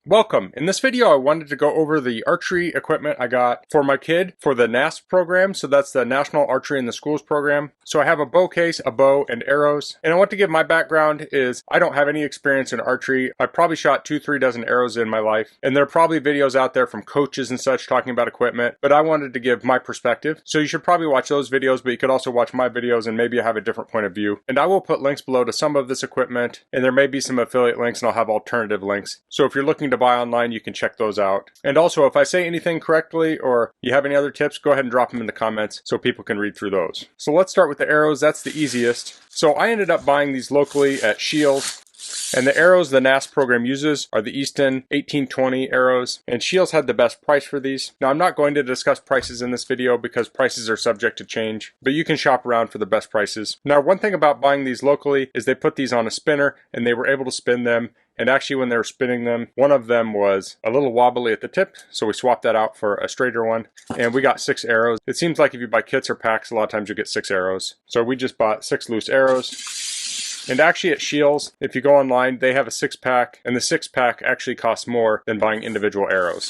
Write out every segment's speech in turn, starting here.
Welcome. In this video I wanted to go over the archery equipment I got for my kid for the NASP program, so that's the National Archery in the Schools program. So I have a bow case, a bow, and arrows. And I want to give my background is I don't have any experience in archery. I probably shot 2-3 dozen arrows in my life, and there are probably videos out there from coaches and such talking about equipment, but I wanted to give my perspective. So you should probably watch those videos, but you could also watch my videos and maybe have a different point of view. And I will put links below to some of this equipment, and there may be some affiliate links, and I'll have alternative links. So if you're looking to buy online, you can check those out. And also, if I say anything correctly or you have any other tips, go ahead and drop them in the comments so people can read through those. So let's start with the arrows. That's the easiest. So I ended up buying these locally at Shields. And the arrows the NASP program uses are the Easton 1820 arrows, and Shields had the best price for these. Now I'm not going to discuss prices in this video because prices are subject to change, but you can shop around for the best prices. Now one thing about buying these locally is they put these on a spinner and they were able to spin them. And actually when they were spinning them, one of them was a little wobbly at the tip, so we swapped that out for a straighter one. And we got 6 arrows. It seems like if you buy kits or packs, a lot of times you get 6 arrows. So we just bought 6 loose arrows. And actually at Shields, if you go online, they have a 6-pack, and the 6-pack actually costs more than buying individual arrows.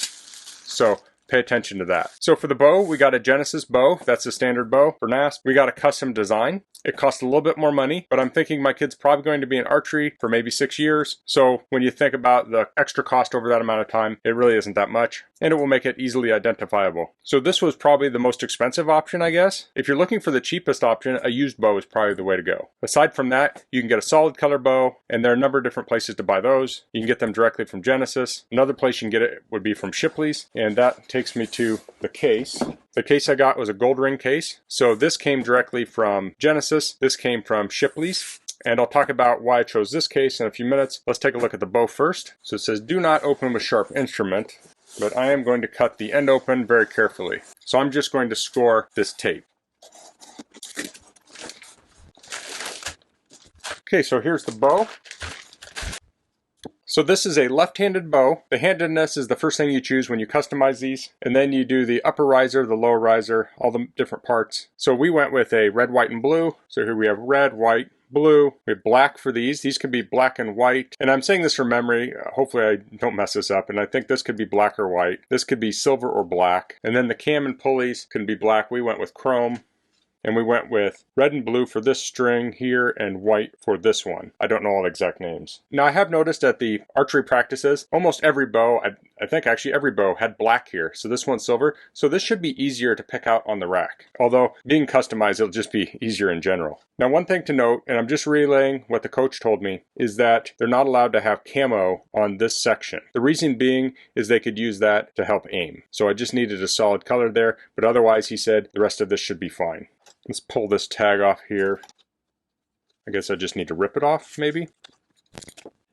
So pay attention to that. So for the bow, we got a Genesis bow. That's a standard bow for NASP. We got a custom design. It costs a little bit more money, but I'm thinking my kid's probably going to be in archery for maybe 6 years. So when you think about the extra cost over that amount of time, it really isn't that much, and it will make it easily identifiable. So this was probably the most expensive option, I guess. If you're looking for the cheapest option, a used bow is probably the way to go. Aside from that, you can get a solid color bow, and there are a number of different places to buy those. You can get them directly from Genesis. Another place you can get it would be from Shipley's, and that takes me to the case. The case I got was a gold ring case. So this came directly from Genesis. This came from Shipley's. And I'll talk about why I chose this case in a few minutes. Let's take a look at the bow first. So it says, do not open with sharp instrument, but I am going to cut the end open very carefully. So I'm just going to score this tape. Okay, so here's the bow. So this is a left-handed bow. The handedness is the first thing you choose when you customize these. And then you do the upper riser, the lower riser, all the different parts. So we went with a red, white, and blue. So here we have red, white, blue. We have black for these. These could be black and white. And I'm saying this from memory. Hopefully I don't mess this up. And I think this could be black or white. This could be silver or black. And then the cam and pulleys can be black. We went with chrome. And we went with red and blue for this string here and white for this one. I don't know all the exact names. Now I have noticed at the archery practices, almost every bow, I think actually every bow had black here. So this one's silver. So this should be easier to pick out on the rack. Although being customized, it'll just be easier in general. Now one thing to note, and I'm just relaying what the coach told me, is that they're not allowed to have camo on this section. The reason being is they could use that to help aim. So I just needed a solid color there, but otherwise he said the rest of this should be fine. Let's pull this tag off here. I guess I just need to rip it off, maybe.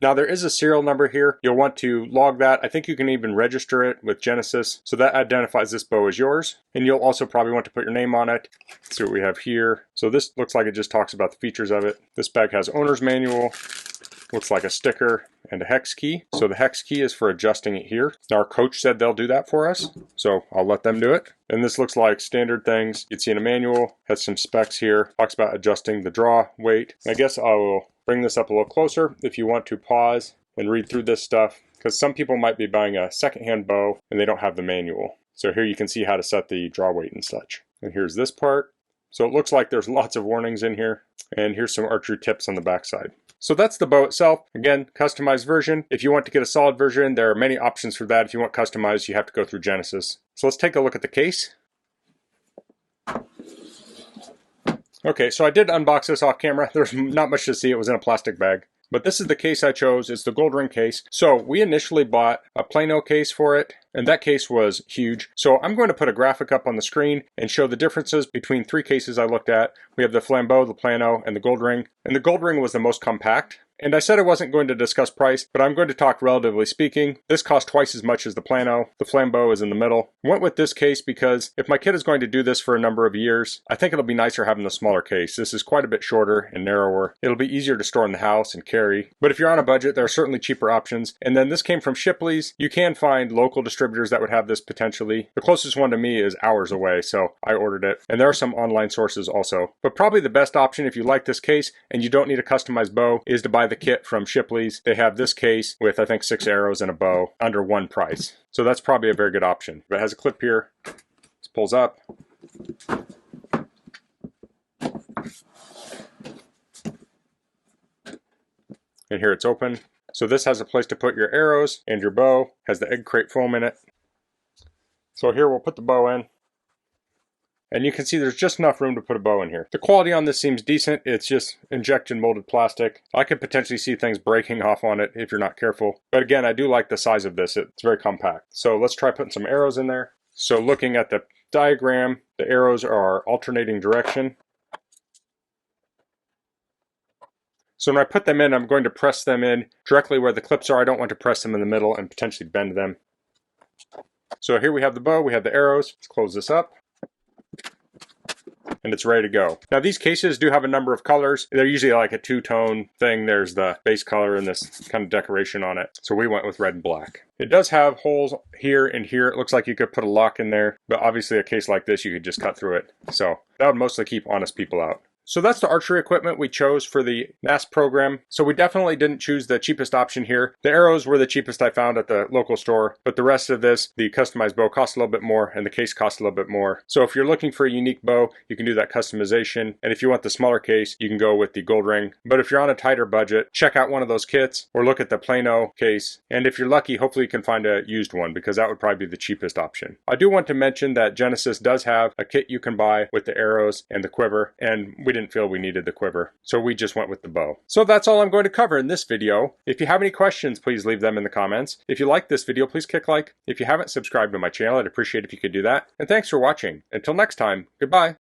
Now there is a serial number here. You'll want to log that. I think you can even register it with Genesis. So that identifies this bow as yours. And you'll also probably want to put your name on it. Let's see what we have here. So this looks like it just talks about the features of it. This bag has owner's manual. Looks like a sticker and a hex key. So the hex key is for adjusting it here. Now our coach said they'll do that for us, so I'll let them do it. And this looks like standard things you'd see in a manual. Has some specs here. Talks about adjusting the draw weight. I guess I will bring this up a little closer if you want to pause and read through this stuff, because some people might be buying a secondhand bow and they don't have the manual. So here you can see how to set the draw weight and such. And here's this part. So it looks like there's lots of warnings in here. And here's some archery tips on the backside. So that's the bow itself. Again, customized version. If you want to get a solid version, there are many options for that. If you want customized, you have to go through Genesis. So let's take a look at the case. Okay, so I did unbox this off camera. There's not much to see. It was in a plastic bag. But this is the case I chose. It's the gold ring case. So we initially bought a Plano case for it, and that case was huge. So I'm going to put a graphic up on the screen and show the differences between 3 cases I looked at. We have the Flambeau, the Plano, and the gold ring. And the gold ring was the most compact. And I said I wasn't going to discuss price, but I'm going to talk relatively speaking. This cost twice as much as the Plano. The Flambeau is in the middle. I went with this case because if my kid is going to do this for a number of years, I think it'll be nicer having the smaller case. This is quite a bit shorter and narrower. It'll be easier to store in the house and carry. But if you're on a budget, there are certainly cheaper options. And then this came from Shipley's. You can find local distributors that would have this potentially. The closest one to me is hours away, so I ordered it. And there are some online sources also. But probably the best option if you like this case and you don't need a customized bow is to buy buy the kit from Shipley's, they have this case with, I think, 6 arrows and a bow under one price. So that's probably a very good option. But it has a clip here. This pulls up. And here it's open. So this has a place to put your arrows and your bow. Has the egg crate foam in it. So here we'll put the bow in. And you can see there's just enough room to put a bow in here. The quality on this seems decent. It's just injection molded plastic. I could potentially see things breaking off on it if you're not careful. But again, I do like the size of this. It's very compact. So let's try putting some arrows in there. So looking at the diagram, the arrows are alternating direction. So when I put them in, I'm going to press them in directly where the clips are. I don't want to press them in the middle and potentially bend them. So here we have the bow, we have the arrows. Let's close this up. And it's ready to go. Now these cases do have a number of colors. They're usually like a two-tone thing. There's the base color and this kind of decoration on it. So we went with red and black. It does have holes here and here. It looks like you could put a lock in there, but obviously a case like this, you could just cut through it. So that would mostly keep honest people out. So that's the archery equipment we chose for the NASP program. So we definitely didn't choose the cheapest option here. The arrows were the cheapest I found at the local store, but the rest of this, the customized bow, costs a little bit more and the case costs a little bit more. So if you're looking for a unique bow, you can do that customization. And if you want the smaller case, you can go with the gold ring. But if you're on a tighter budget, check out one of those kits or look at the Plano case. And if you're lucky, hopefully you can find a used one because that would probably be the cheapest option. I do want to mention that Genesis does have a kit you can buy with the arrows and the quiver, and we didn't feel we needed the quiver, so we just went with the bow. So that's all I'm going to cover in this video. If you have any questions, please leave them in the comments. If you like this video, please click like. If you haven't subscribed to my channel, I'd appreciate if you could do that. And thanks for watching. Until next time, goodbye.